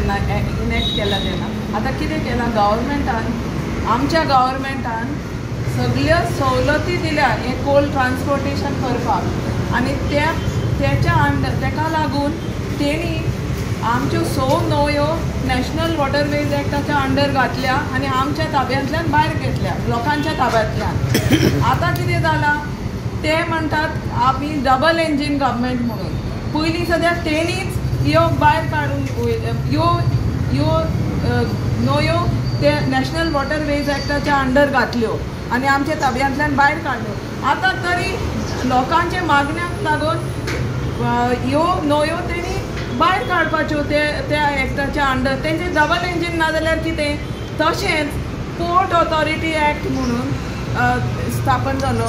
जेन्ना इनेक्ट केला तेन्ना आतां कितें केलां गव्हर्मेंटान आमच्या गव्हर्मेंटान सगळ्यो सवलती दिल्या हे कोल ट्रान्सपोर्टेशन करपाक आनी तेका लागून तेणी आमच्यो न्हंयो नॅशनल वॉटरवेज एक्टाच्या अंडर घातल्या आनी आमच्या ताब्यांतल्यान भायर घेतल्या लोकांच्या ताब्यांतल्यान. आतां कितें जालां ते म्हणटात आमी डबल इंजीन गव्हर्मेंट म्हणून. पयलीं सद्याक तेणीच ह्यो भायर काडून ह्यो न्हंयो ते नॅशनल वॉटरवेज एक्टाच्या अंडर घातल्यो आनी आमच्या ताब्यांतल्यान भायर काडल्यो. आतां तरी लोकांचे मागण्यांक लागून ह्यो न्हंयो तेणी भायर काडपाच्यो त्या एक्टाच्या अंडर. तेंचे डबल इंजीन ना जाल्यार कितें. तशेंच पोर्ट ऑथॉरिटी एक्ट म्हणून स्थापन जालो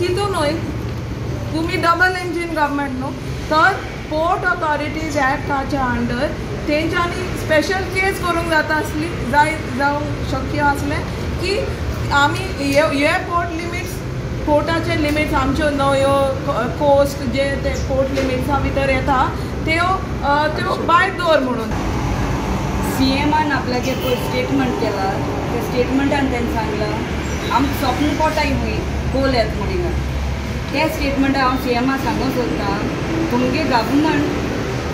तितूनय तुमी डबल इंजीन गव्हर्मेंट न्हू तर पोर्ट ऑथॉरिटीज एक्टाच्या अंडर तेंच्यांनी स्पेशल केस करूंक जाता आसली जावंक शक्य आसलें की आमी हे पोर्ट लिमिट्स पोर्टाचे लिमिट्स आमच्यो न्हंयो कोस्ट जे ते पोर्ट लिमिट्सा भितर येता त्यो भायर दवर म्हणून. CMान आपल्याचे पळय स्टेटमेंट केला त्या स्टेटमेंटान तेणें सांगलां आमकां स्वप्न पोटाय हूंय कोल येता म्हणिना. त्या स्टेटमेंटान हांव CMाक सांगूंक सोदतां तुमगे गव्हर्मेंट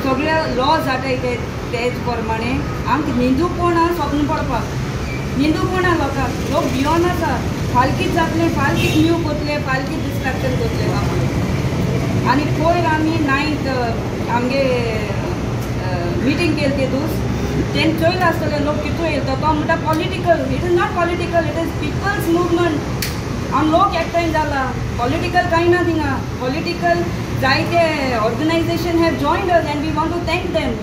सगळे लॉज आताय तेच प्रमाणे आमकां हिंदू कोणा स्वप्न पडपाक हिंदू कोणा लोक भियोन आसा फालकीत जातलें फालकीत न्यू कोतले फालकीत डिस्ट्रक्शन कोतले कामां. आनी पयर आमी 9th आमगे मिटींग केली ते दीस तें चोयल आसतले लोक कितू येता तो म्हणटा political. It is not political it is people's movement आनी लोक एकठांय जाला. पॉलिटिकल कांय ना थिंगा. पॉलिटिकल जायते organization have joined us and we want to thank them.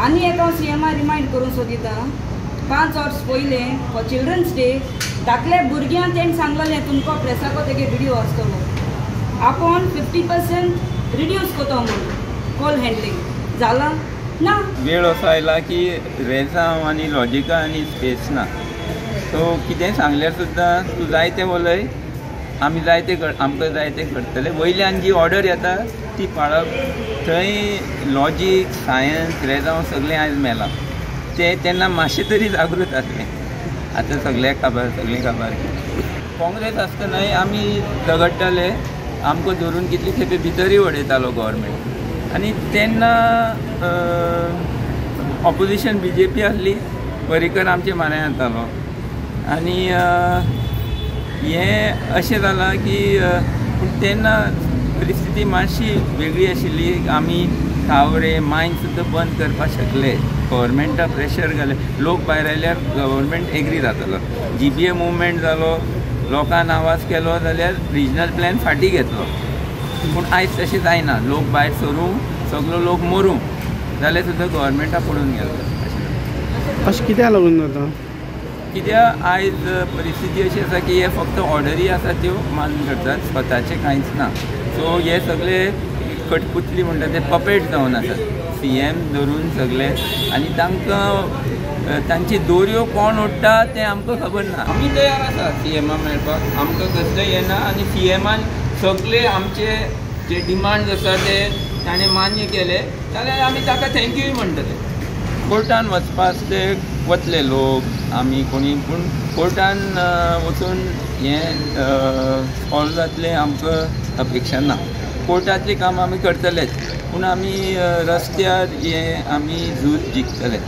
आनी एक हांव CMा रिमायंड करून सोदिता 5 वर्स पयले फॉर चिल्ड्रन्स डे धाकल्या भुरग्यांक तेणें सांगलेलें तुमकां प्रेसाको तेगे व्हिडिओ आसतलो आपूण 50% रिड्यूस कोतो म्हणून कोल हँडलिंग जाला ना. वेळ असो आयला की रेजांव आनी लॉजिका आनी स्पेस ना. सो कितें सांगल्यार सुद्दां तूं जाय तें उलय आमी आमकां जाय तें करतले. वयल्यान जी ऑर्डर येता ती पाळप. थंय लॉजीक सायन्स रेजांव सगळें आयज मेलां. तेन्ना मातशें तरी जागृत आसलें. आतां सगळ्यांक खबर काँग्रेस आसतनाय आमी झगडटाले आमकां धरून कितले खेपे भितरूय उडयतालो गव्हर्मेंट. आनी तेन्ना ऑपोजिशन BJP आसली पर्रीकर आमचे म्हऱ्यांत येतालो. आनी हें अशें जालां की पूण तेन्ना परिस्थिती मातशी वेगळी आशिल्ली. आमी थावरे मायन सुद्दां बंद करपाक शकले. गव्हर्मेंटा प्रेशर घालें. लोक भायर आयल्यार गव्हर्मेंट एग्री जातालो. GBA मुवमेंट जालो लोकांन आवाज केलो जाल्यार रिजनल प्लॅन फाटीं घेतलो. पूण आयज तशें जायना. लोक भायर सरूं सगळो लोक मरूं जाल्यार सुद्दां गव्हर्मेंटा पडून गेलो. अशें कित्याक लागून जाता. कित्याक आयज परिस्थिती अशी आसा की हे फक्त ऑर्डरी आसा त्यो मान्य करतात स्वताचें कांयच ना. सो हे सगळे कठपुतली म्हणटा ते पपेट जावन आसात. CM धरून सगळे आनी तांकां तांची दोरयो कोण ओडटा तें आमकां खबर ना. आमी तयार आसा CMा मेळपाक. आमकां कसलेंय येना आनी CMान सगळे आमचे जे डिमांड्स आसा ते ताणें मान्य केले जाल्यार आमी ताका थँक्यूय म्हणटले. कोर्टान वचपाक ते वतले लोक आमी कोणी पूण कोर्टान वचून हें सॉल्व जातलें आमकां अपेक्षा ना. कोर्टातली काम आमी करतलेच पूण आमी रस्त्यार हें आमी झूज जिखतले.